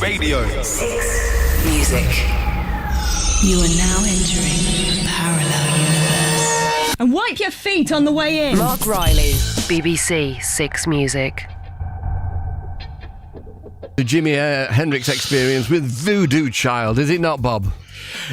Radio. 6 Music. You are now entering a parallel universe. And wipe your feet on the way in. Marc Riley, BBC 6 Music. The Jimi Hendrix Experience with Voodoo Child, is it not, Bob?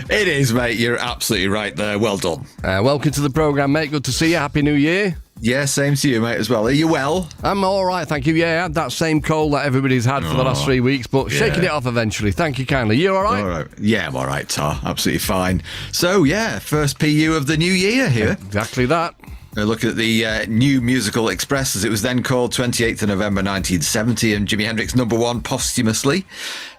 It is, mate. You're absolutely right there. Well done. Welcome to the programme, mate. Good to see you. Happy New Year. Yeah, same to you, mate, as well. Are you well? I'm all right, thank you. Yeah, I had that same cold that everybody's had for the last 3 weeks, but shaking it off eventually. Thank you kindly. You all right? All right. Yeah, I'm all right, Tar. Absolutely fine. So, yeah, first PU of the new year here. Exactly that. Look at the New Musical Express, as it was then called, 28th of November 1970, and Jimi Hendrix #1 posthumously.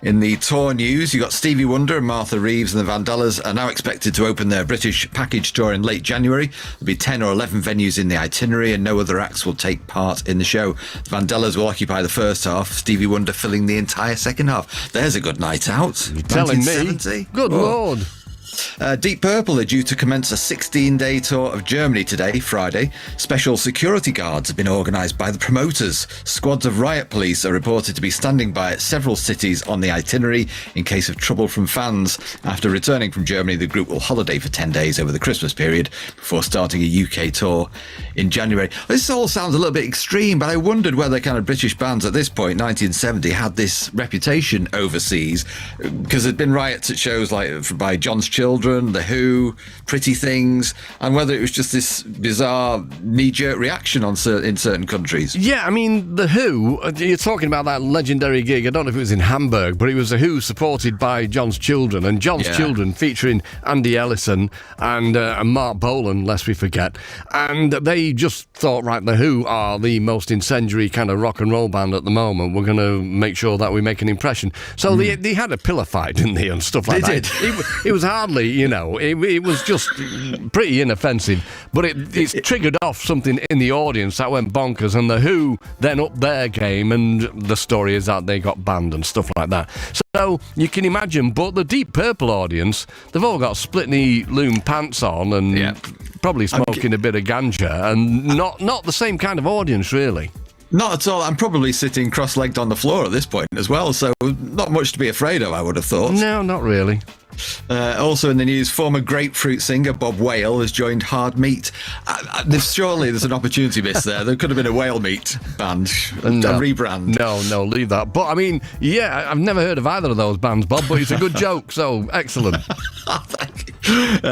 In the tour news, you got Stevie Wonder and Martha Reeves and the Vandellas are now expected to open their British package tour in late January. There'll be 10 or 11 venues in the itinerary, and no other acts will take part in the show. The Vandellas will occupy the first half, Stevie Wonder filling the entire second half. There's a good night out. You're telling me? Good Lord. Deep Purple are due to commence a 16-day tour of Germany today, Friday. Special security guards have been organised by the promoters. Squads of riot police are reported to be standing by at several cities on the itinerary in case of trouble from fans. After returning from Germany, the group will holiday for 10 days over the Christmas period before starting a UK tour in January. This all sounds a little bit extreme, but I wondered whether kind of British bands at this point, 1970, had this reputation overseas, because there'd been riots at shows like by John's Children, The Who, Pretty Things, and whether it was just this bizarre knee-jerk reaction in certain countries. Yeah, I mean, The Who, you're talking about that legendary gig, I don't know if it was in Hamburg, but it was The Who supported by John's Children, and John's Children featuring Andy Ellison and Mark Bolan, lest we forget, and they just thought, right, The Who are the most incendiary kind of rock and roll band at the moment, we're going to make sure that we make an impression. So they had a pillar fight, didn't they, and stuff like that. They did. It was hardly, you know, it was just pretty inoffensive, but it's triggered off something in the audience that went bonkers, and The Who then upped their game, and the story is that they got banned and stuff like that. So you can imagine, but the Deep Purple audience, they've all got split-knee loom pants on and probably smoking a bit of ganja, and not the same kind of audience, really. Not at all. I'm probably sitting cross-legged on the floor at this point as well, so not much to be afraid of, I would have thought. No, not really. Also in the news, former Grapefruit singer Bob Whale has joined Hard Meat. Surely there's an opportunity miss there. There could have been a Whale Meat band, a rebrand. No, leave that. But I mean, yeah, I've never heard of either of those bands, Bob, but it's a good joke, so excellent. Thank you.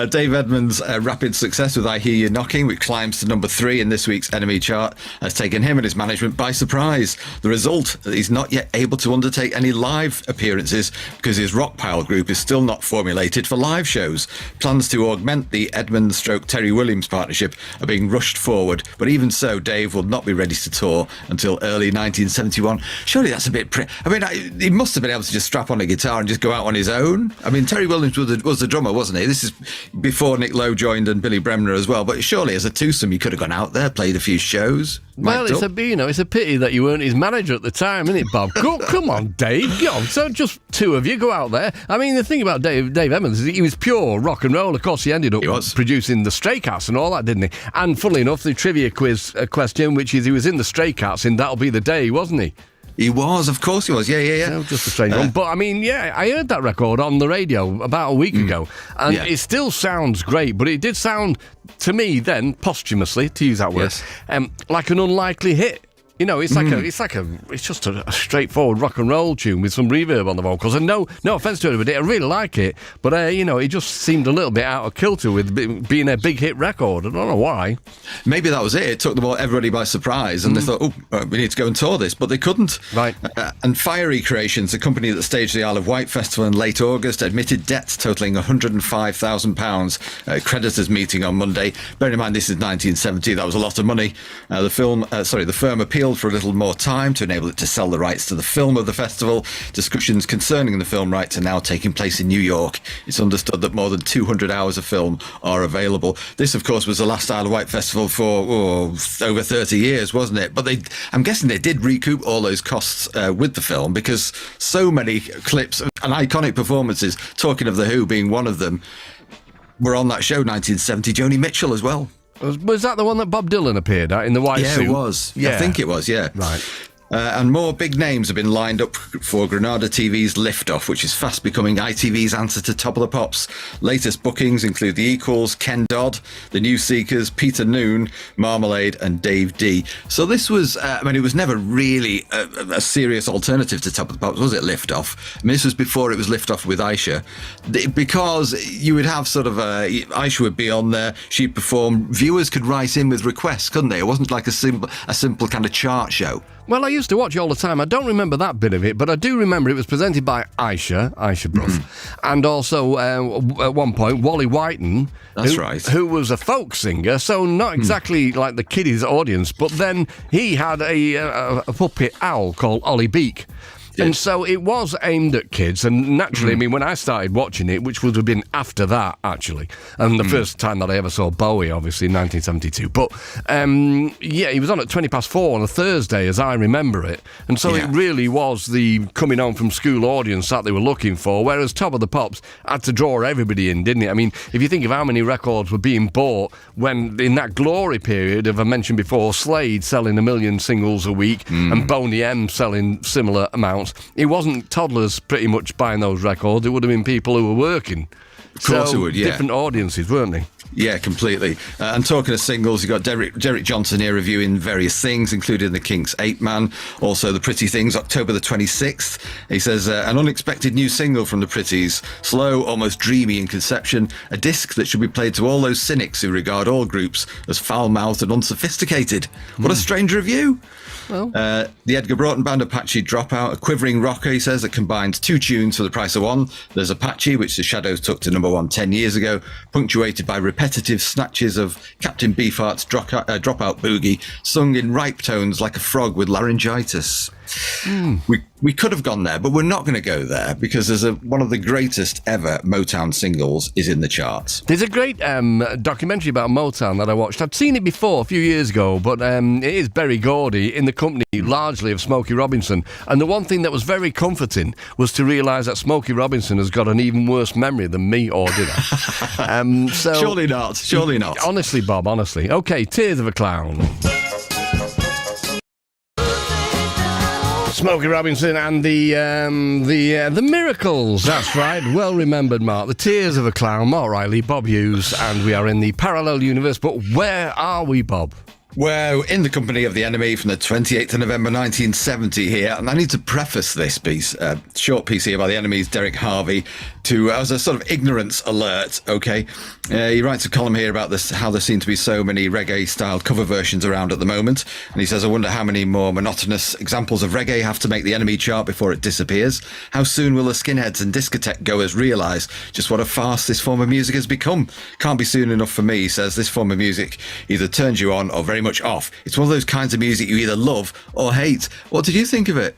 Dave Edmunds' rapid success with I Hear You Knocking, which climbs to number 3 in this week's NME chart, has taken him and his management by surprise. The result, he's not yet able to undertake any live appearances because his Rockpile group is still not formulated for live shows. Plans to augment the Edmunds/Terry Williams partnership are being rushed forward, but even so, Dave will not be ready to tour until early 1971. Surely that's a bit... he must have been able to just strap on a guitar and just go out on his own. I mean, Terry Williams was the drummer, wasn't he? This is before Nick Lowe joined and Billy Bremner as well, but surely as a twosome you could have gone out there, played a few shows. Well, it's a pity that you weren't his manager at the time, isn't it, Bob? Come on, Dave, go on. So just two of you go out there. I mean, the thing about Dave Edmunds is he was pure rock and roll. Of course, he ended up producing the Stray Cats and all that, didn't he? And funnily enough, the trivia quiz question, which is he was in the Stray Cats in That'll Be the Day, wasn't he? He was, of course he was, yeah. No, just a strange one. But, I mean, yeah, I heard that record on the radio about a week ago, and it still sounds great, but it did sound, to me then, posthumously, to use that word, like an unlikely hit. You know, it's just a straightforward rock and roll tune with some reverb on the vocals. And no offence to anybody, I really like it. But, it just seemed a little bit out of kilter with being a big hit record. I don't know why. Maybe that was it. It took everybody by surprise. And they thought, we need to go and tour this. But they couldn't. Right. And Fiery Creations, a company that staged the Isle of Wight Festival in late August, admitted debts totalling £105,000. Creditors meeting on Monday. Bear in mind, this is 1970. That was a lot of money. The firm appealed for a little more time to enable it to sell the rights to the film of the festival. Discussions concerning the film rights are now taking place in New York. It's understood that more than 200 hours of film are available. This, of course, was the last Isle of Wight festival for over 30 years, wasn't it? But I'm guessing they did recoup all those costs with the film, because so many clips and iconic performances, talking of The Who being one of them, were on that show, 1970. Joni Mitchell as well. Was that the one that Bob Dylan appeared at in the white suit? Yeah, it was. Yeah. I think it was, yeah. Right. And more big names have been lined up for Granada TV's Liftoff, which is fast becoming ITV's answer to Top of the Pops. Latest bookings include The Equals, Ken Dodd, The New Seekers, Peter Noon, Marmalade and Dave D. So this was, it was never really a serious alternative to Top of the Pops, was it, Liftoff? I mean, this was before it was Liftoff with Aisha. Because you would have sort of, Aisha would be on there, she'd perform, viewers could write in with requests, couldn't they? It wasn't like a simple kind of chart show. Well, I used to watch it all the time. I don't remember that bit of it, but I do remember it was presented by Aisha Bruff, and also at one point Wally Whiten. That's right. Who was a folk singer, so not exactly like the kiddies' audience, but then he had a puppet owl called Ollie Beak. And so it was aimed at kids, and naturally, I mean, when I started watching it, which would have been after that, actually, and the first time that I ever saw Bowie, obviously, in 1972, but, he was on at 4:20 on a Thursday, as I remember it, and so it really was the coming home from school audience that they were looking for, whereas Top of the Pops had to draw everybody in, didn't it? I mean, if you think of how many records were being bought when, in that glory period, as I mentioned before, Slade selling 1 million singles a week, and Boney M selling similar amounts, it wasn't toddlers pretty much buying those records. It would have been people who were working. Of course it would, yeah. Different audiences, weren't they? Yeah, completely. And talking of singles, you've got Derek Johnson here reviewing various things, including the Kinks' 8 Man, also The Pretty Things, October the 26th. He says, an unexpected new single from the Pretties, slow, almost dreamy in conception, a disc that should be played to all those cynics who regard all groups as foul-mouthed and unsophisticated. What a strange review. Well. The Edgar Broughton Band, Apache Dropout, a quivering rocker, he says, that combines 2 tunes for the price of 1. There's Apache, which the Shadows took to number 1 10 years ago, punctuated by repetitive snatches of Captain Beefheart's Dropout Boogie, sung in ripe tones like a frog with laryngitis. We could have gone there, but we're not going to go there because there's one of the greatest ever Motown singles is in the charts. There's a great documentary about Motown that I watched. I'd seen it before a few years ago, but it is Berry Gordy in the company largely of Smokey Robinson. And the one thing that was very comforting was to realise that Smokey Robinson has got an even worse memory than me, or did I? Surely not. Honestly, Bob, honestly. Okay, Tears of a Clown. Smokey Robinson and the Miracles. That's right. Well remembered, Mark. The Tears of a Clown. Mark Riley, Bob Hughes, and we are in the parallel universe. But where are we, Bob? We're in the company of the NME from the 28th of November 1970 here, and I need to preface this piece, short piece here by the NME's Derek Harvey, as a sort of ignorance alert, okay? He writes a column here about this, how there seem to be so many reggae-styled cover versions around at the moment, and he says, I wonder how many more monotonous examples of reggae have to make the NME chart before it disappears. How soon will the skinheads and discotheque goers realise just what a farce this form of music has become? Can't be soon enough for me, he says. This form of music either turns you on or very much off. It's one of those kinds of music you either love or hate. What did you think of it?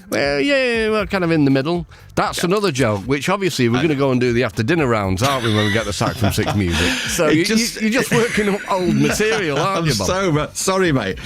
Well, yeah, we're kind of in the middle. That's another joke, which obviously we're going to go and do the after-dinner rounds, aren't we, when we get the sack from Six Music? So you're just working up old material, aren't you, Bob? I'm so sorry, mate.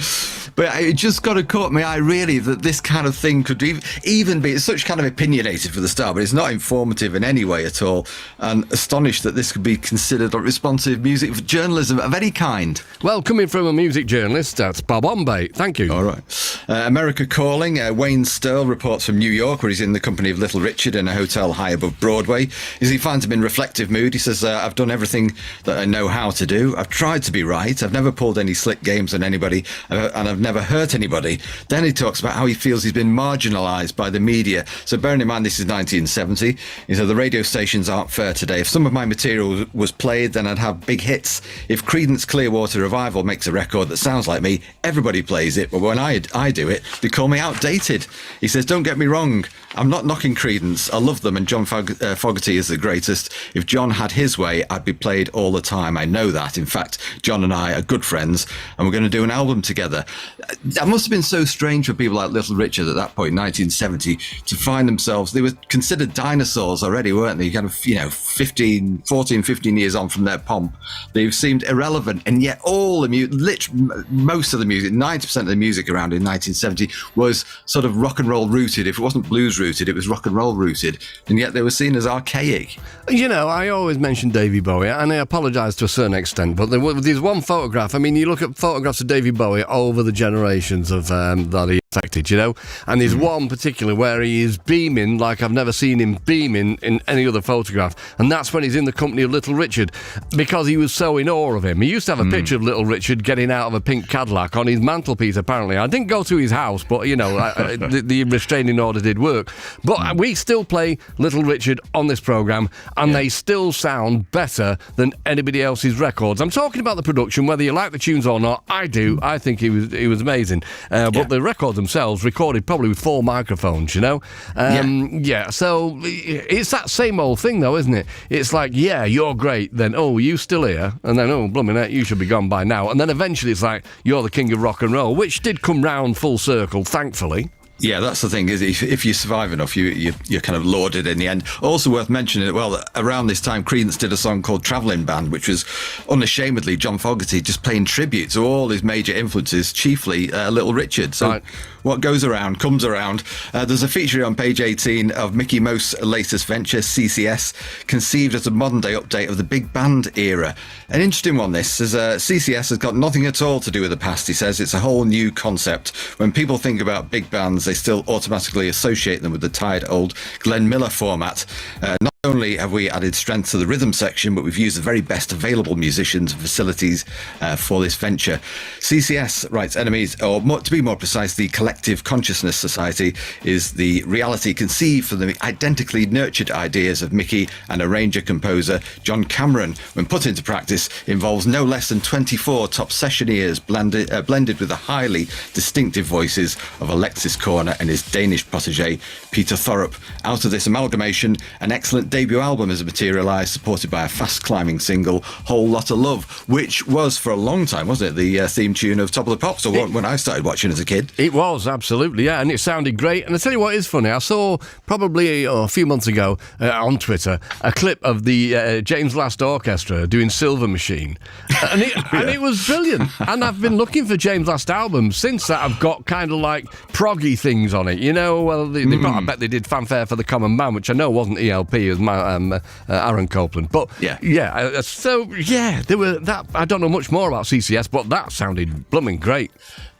But it just got to caught my eye, really, that this kind of thing could even be, it's such kind of opinionated for the start, but it's not informative in any way at all. And astonished that this could be considered responsive music for journalism of any kind. Well, coming from a music journalist, that's Bob Ombate. Thank you. All right. America Calling. Wayne Stirl reports from New York, where he's in the company of Little Richard in a hotel high above Broadway. As he finds him in reflective mood, he says, I've done everything that I know how to do. I've tried to be right. I've never pulled any slick games on anybody, and I've never hurt anybody. Then he talks about how he feels he's been marginalised by the media. So bearing in mind this is 1970, he said the radio stations aren't fair today. If some of my material was played, then I'd have big hits. If Creedence Clearwater Revival makes a record that sounds like me, everybody plays it. But when I do it, they call me outdated. He says, don't get me wrong, I'm not knocking Creedence. I love them, and John Fogerty is the greatest. If John had his way, I'd be played all the time. I know that. In fact, John and I are good friends, and we're going to do an album together. That must have been so strange for people like Little Richard at that point, 1970, to find themselves, they were considered dinosaurs already, weren't they? Kind of, 15 years on from their pomp. They seemed irrelevant, and yet all the most of the music, 90% of the music around in 1970 was sort of rock and roll rooted. If it wasn't blues rooted, it was rock and roll rooted, and yet they were seen as archaic. I always mention Davy Bowie, and I apologise to a certain extent, but there's one photograph. I mean, you look at photographs of Davy Bowie over the generations of that affected, you know, and there's one particular where he is beaming like I've never seen him beaming in any other photograph, and that's when he's in the company of Little Richard, because he was so in awe of him. He used to have a picture of Little Richard getting out of a pink Cadillac on his mantelpiece, apparently. I didn't go to his house, but, you know, the restraining order did work. But we still play Little Richard on this programme, and they still sound better than anybody else's records. I'm talking about the production, whether you like the tunes or not. I do. I think he was amazing. But the records themselves recorded probably with 4 microphones, you know? So it's that same old thing, though, isn't it? It's like, yeah, you're great, then, oh, you still here? And then, oh, blooming heck, you should be gone by now. And then eventually it's like, you're the king of rock and roll, which did come round full circle, thankfully. Yeah, that's the thing, is if you survive enough, you're kind of lauded in the end. Also worth mentioning, well, around this time, Creedence did a song called Travelling Band, which was unashamedly John Fogerty just paying tribute to all his major influences, chiefly Little Richard. So what goes around comes around. There's a feature on page 18 of Mickey Most's latest venture, CCS, conceived as a modern-day update of the big band era. An interesting one, this, is CCS has got nothing at all to do with the past, he says. It's a whole new concept. When people think about big bands, they still automatically associate them with the tired old Glenn Miller format. Not only have we added strength to the rhythm section, but we've used the very best available musicians and facilities for this venture. CCS, writes NME's, or to be more precise, the Collective Consciousness Society, is the reality conceived from the identically nurtured ideas of Mickey and arranger-composer John Cameron. When put into practice, involves no less than 24 top sessioneers blended with the highly distinctive voices of Alexis Korner and his Danish protege Peter Thorup. Out of this amalgamation, an excellent debut album has materialised, supported by a fast-climbing single, Whole Lotta Love, which was for a long time, wasn't it, the theme tune of Top of the Pops, or when I started watching as a kid. It was, absolutely, yeah, and it sounded great. And I tell you what is funny, I saw probably a few months ago on Twitter a clip of the James Last Orchestra doing Silver Machine, and it was brilliant. And I've been looking for James Last albums since that. I've got kind of like proggy things on it, you know. Well, I bet they did Fanfare for the Common Man, which I know wasn't ELP, it was Aaron Copland. But there were that. I don't know much more about CCS, but that sounded blooming great.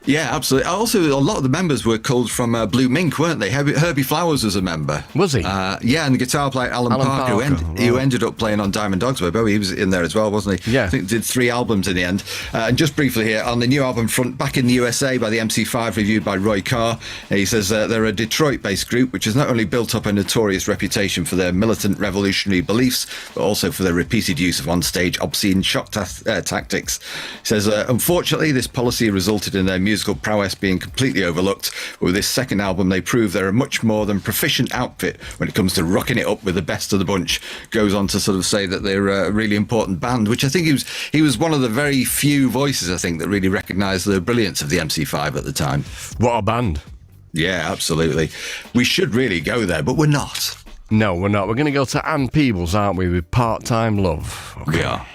Yeah, absolutely. Also, a lot of the members were culled from Blue Mink, weren't they? Herbie Flowers was a member. Was he? Yeah, and the guitar player Alan Parker, who ended up playing on Diamond Dogs with Bowie. He was in there as well, wasn't he? Yeah. I think did 3 albums in the end. And just briefly here, on the new album front, Back in the USA by the MC5, reviewed by Roy Carr, he says they're a Detroit-based group which has not only built up a notorious reputation for their militant revolutionary beliefs, but also for their repeated use of on-stage obscene shock tactics. He says, unfortunately, this policy resulted in their musical prowess being completely overlooked. But with this second album, they prove they're a much more than proficient outfit when it comes to rocking it up with the best of the bunch. Goes on to sort of say that they're a really important band, which I think he was one of the very few voices, I think, that really recognised the brilliance of the MC5 at the time. What a band. Yeah, absolutely. We should really go there, but we're not. No, we're not. We're going to go to Ann Peebles, aren't we, with Part-Time Love. Okay. We are.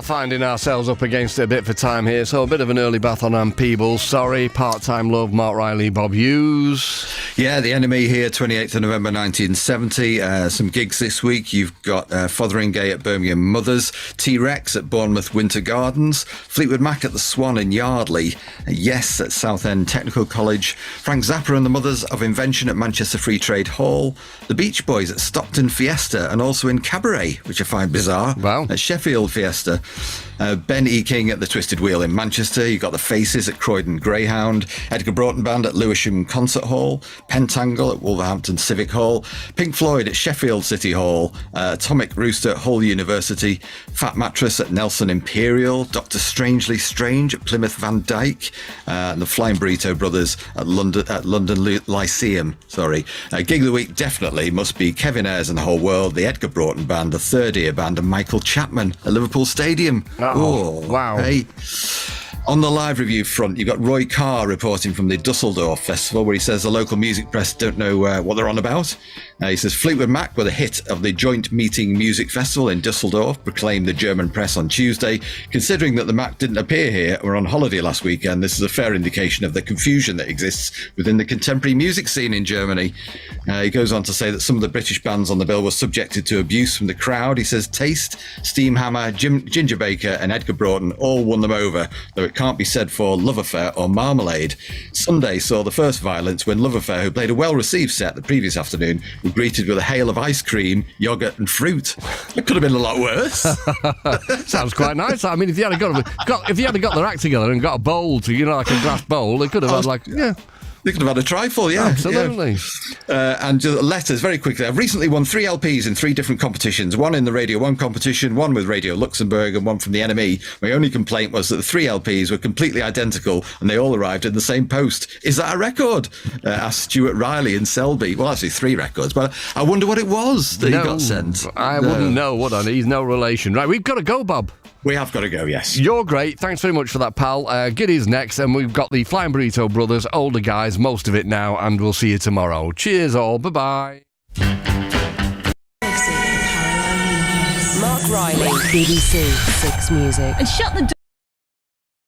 Finding ourselves up against it a bit for time here, so a bit of an early bath on Ann Peebles. Sorry, Part-Time Love, Mark Riley, Bob Hughes. Yeah, the NME here, 28th of November 1970. Some gigs this week. You've got Fotheringay at Birmingham Mothers, T-Rex at Bournemouth Winter Gardens, Fleetwood Mac at the Swan in Yardley, Yes at Southend Technical College, Frank Zappa and the Mothers of Invention at Manchester Free Trade Hall, the Beach Boys at Stockton Fiesta, and also in Cabaret, which I find bizarre, at Sheffield Fiesta. Ben E. King at the Twisted Wheel in Manchester. You've got the Faces at Croydon Greyhound, Edgar Broughton Band at Lewisham Concert Hall, Pentangle at Wolverhampton Civic Hall, Pink Floyd at Sheffield City Hall, Atomic Rooster at Hull University, Fat Mattress at Nelson Imperial, Dr. Strangely Strange at Plymouth Van Dyke, and the Flying Burrito Brothers at London Lyceum. Gig of the week definitely must be Kevin Ayres and the Whole World, the Edgar Broughton Band, the Third Ear Band, and Michael Chapman at Liverpool Stadium. Oh, wow. Hey. On the live review front, you've got Roy Carr reporting from the Dusseldorf Festival, where he says the local music press don't know what they're on about. He says Fleetwood Mac were the hit of the Joint Meeting Music Festival in Dusseldorf, proclaimed the German press on Tuesday. Considering that the Mac didn't appear here or on holiday last weekend, this is a fair indication of the confusion that exists within the contemporary music scene in Germany. He goes on to say that some of the British bands on the bill were subjected to abuse from the crowd. He says Taste, Steamhammer, Ginger Baker and Edgar Broughton all won them over, though it can't be said for Love Affair or Marmalade. Sunday saw the first violence when Love Affair, who played a well-received set the previous afternoon, were greeted with a hail of ice cream, yoghurt and fruit. It could have been a lot worse. Sounds quite nice. I mean, if you had got their act together and got a bowl to, like a glass bowl, they could have had They could have had a trifle, yeah. Absolutely. Yeah. And letters, very quickly. I've recently won 3 LPs in 3 different competitions. One in the Radio 1 competition, one with Radio Luxembourg, and one from the NME. My only complaint was that the 3 LPs were completely identical, and they all arrived in the same post. Is that a record? Asked Stuart Riley in Selby. Well, actually 3 records, but I wonder what it was that he got sent. I wouldn't know, would I? He's no relation. Right, we've got to go, Bob. We have got to go, yes. You're great. Thanks very much for that, pal. Giddy's next, and we've got the Flying Burrito Brothers, older guys, most of it now, and we'll see you tomorrow. Cheers all. Bye-bye. Marc Riley, BBC 6 Music. And shut the door.